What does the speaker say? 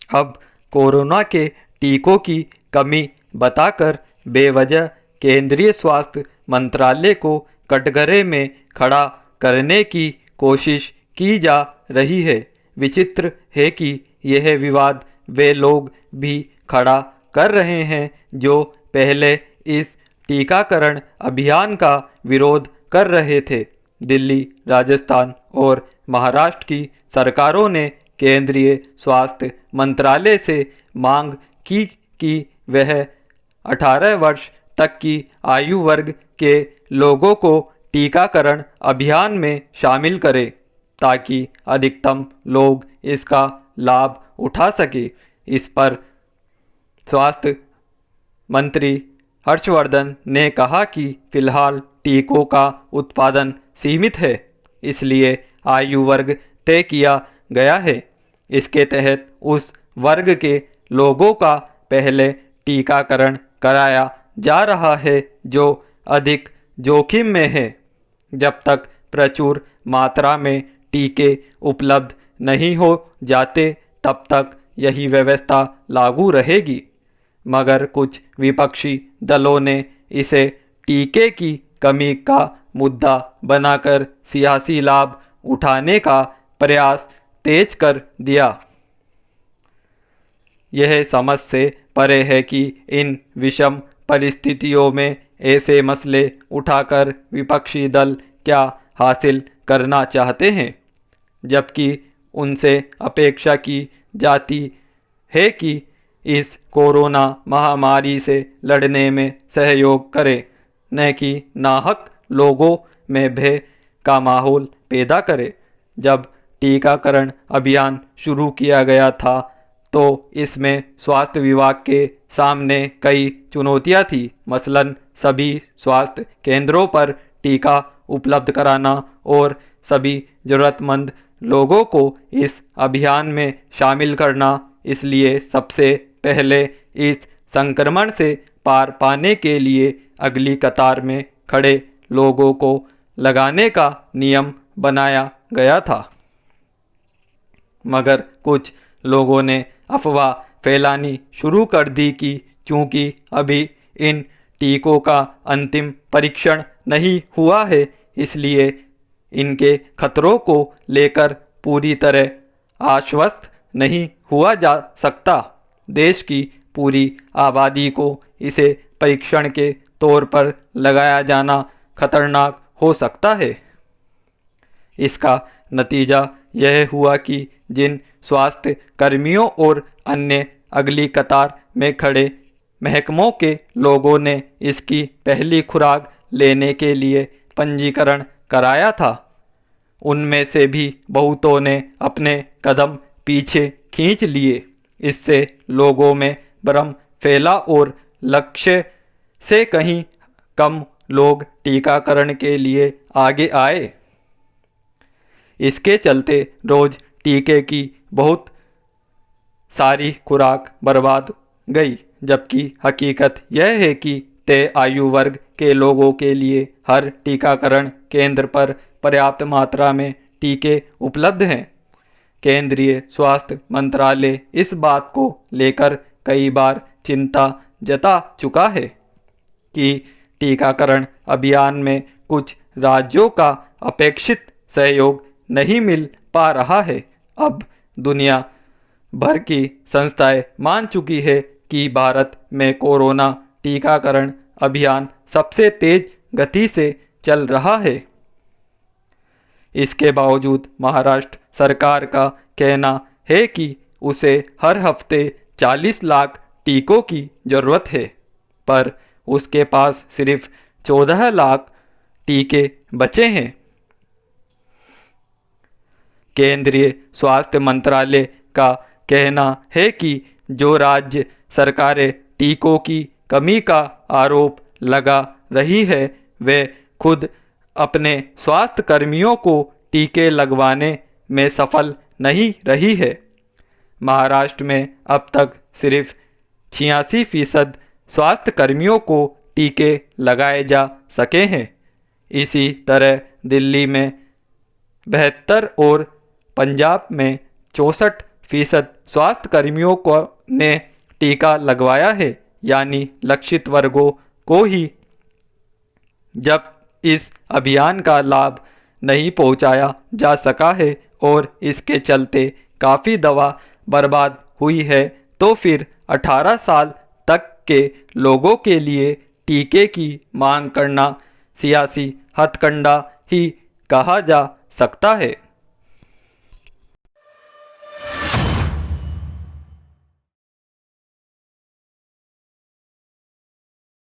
अब कोरोना के टीकों की कमी बताकर बेवजह केंद्रीय स्वास्थ्य मंत्रालय को कटघरे में खड़ा करने की कोशिश की जा रही है। विचित्र है कि यह विवाद वे लोग भी खड़ा कर रहे हैं जो पहले इस टीकाकरण अभियान का विरोध कर रहे थे। दिल्ली, राजस्थान और महाराष्ट्र की सरकारों ने केंद्रीय स्वास्थ्य मंत्रालय से मांग की कि वह 18 वर्ष तक की आयु वर्ग के लोगों को टीकाकरण अभियान में शामिल करे ताकि अधिकतम लोग इसका लाभ उठा सके। इस पर स्वास्थ्य मंत्री हर्षवर्धन ने कहा कि फिलहाल टीकों का उत्पादन सीमित है, इसलिए आयु वर्ग तय किया गया है। इसके तहत उस वर्ग के लोगों का पहले टीकाकरण कराया जा रहा है जो अधिक जोखिम में है। जब तक प्रचुर मात्रा में टीके उपलब्ध नहीं हो जाते तब तक यही व्यवस्था लागू रहेगी। मगर कुछ विपक्षी दलों ने इसे टीके की कमी का मुद्दा बनाकर सियासी लाभ उठाने का प्रयास तेज कर दिया। यह समझ से परे है कि इन विषम परिस्थितियों में ऐसे मसले उठाकर विपक्षी दल क्या हासिल करना चाहते हैं, जबकि उनसे अपेक्षा की जाती है कि इस कोरोना महामारी से लड़ने में सहयोग करें, न कि नाहक लोगों में भय का माहौल पैदा करें। जब टीकाकरण अभियान शुरू किया गया था तो इसमें स्वास्थ्य विभाग के सामने कई चुनौतियां थी, मसलन सभी स्वास्थ्य केंद्रों पर टीका उपलब्ध कराना और सभी जरूरतमंद लोगों को इस अभियान में शामिल करना। इसलिए सबसे पहले इस संक्रमण से पार पाने के लिए अगली कतार में खड़े लोगों को लगाने का नियम बनाया गया था। मगर कुछ लोगों ने अफवाह फैलानी शुरू कर दी कि चूंकि अभी इन टीकों का अंतिम परीक्षण नहीं हुआ है, इसलिए इनके खतरों को लेकर पूरी तरह आश्वस्त नहीं हुआ जा सकता। देश की पूरी आबादी को इसे परीक्षण के तौर पर लगाया जाना खतरनाक हो सकता है। इसका नतीजा यह हुआ कि जिन स्वास्थ्य कर्मियों और अन्य अगली कतार में खड़े महकमों के लोगों ने इसकी पहली खुराक लेने के लिए पंजीकरण कराया था, उनमें से भी बहुतों ने अपने कदम पीछे खींच लिए। इससे लोगों में भ्रम फैला और लक्ष्य से कहीं कम लोग टीकाकरण के लिए आगे आए। इसके चलते रोज टीके की बहुत सारी खुराक बर्बाद गई, जबकि हकीकत यह है कि तय आयु वर्ग के लोगों के लिए हर टीकाकरण केंद्र पर पर्याप्त मात्रा में टीके उपलब्ध हैं। केंद्रीय स्वास्थ्य मंत्रालय इस बात को लेकर कई बार चिंता जता चुका है कि टीकाकरण अभियान में कुछ राज्यों का अपेक्षित सहयोग नहीं मिल पा रहा है। अब दुनिया भर की संस्थाएं मान चुकी है कि भारत में कोरोना टीकाकरण अभियान सबसे तेज गति से चल रहा है। इसके बावजूद महाराष्ट्र सरकार का कहना है कि उसे हर हफ्ते 40 लाख टीकों की जरूरत है, पर उसके पास सिर्फ 14 लाख टीके बचे हैं। केंद्रीय स्वास्थ्य मंत्रालय का कहना है कि जो राज्य सरकारें टीकों की कमी का आरोप लगा रही है, वे खुद अपने स्वास्थ्य कर्मियों को टीके लगवाने में सफल नहीं रही है। महाराष्ट्र में अब तक सिर्फ 86% स्वास्थ्य कर्मियों को टीके लगाए जा सके हैं। इसी तरह दिल्ली में 72 और पंजाब में 64 फीसद स्वास्थ्य कर्मियों को ने टीका लगवाया है, यानी लक्षित वर्गों को ही जब इस अभियान का लाभ नहीं पहुंचाया जा सका है और इसके चलते काफ़ी दवा बर्बाद हुई है, तो फिर 18 साल तक के लोगों के लिए टीके की मांग करना सियासी हथकंडा ही कहा जा सकता है।